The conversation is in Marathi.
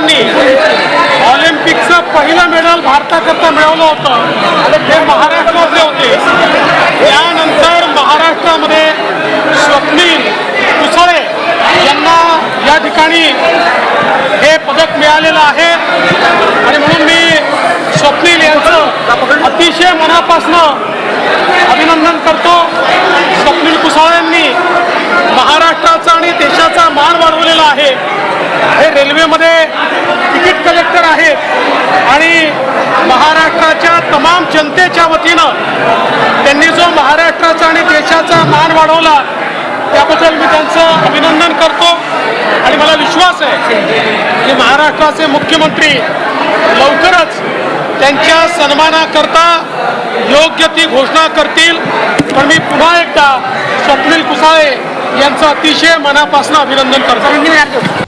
यांनी ऑलिम्पिकचं पहिलं मेडल भारताकरता मिळवलं होतं ते महाराष्ट्रातले होते। त्यानंतर महाराष्ट्रामध्ये स्वप्नील कुसाळे यांना या ठिकाणी हे पदक मिळालेलं आहे आणि म्हणून मी स्वप्नील यांचं अतिशय मनापासून अभिनंदन करतो। स्वप्नील कुसाळेंनी महाराष्ट्राचा आणि देशाचा मान वाढवलेला आहे। हे रेल्वेमध्ये तिकीट कलेक्टर आहेत आणि महाराष्ट्राच्या तमाम जनतेच्या वतीनं त्यांनी जो महाराष्ट्राचा आणि देशाचा मान वाढवला त्याबद्दल मी त्यांचं अभिनंदन करतो आणि मला विश्वास आहे की महाराष्ट्राचे मुख्यमंत्री लवकरच त्यांच्या सन्मानाकरता योग्य ती घोषणा करतील। पण मी पुन्हा एकदा स्वप्नील कुसाळे यांचं अतिशय मनापासून अभिनंदन करतो।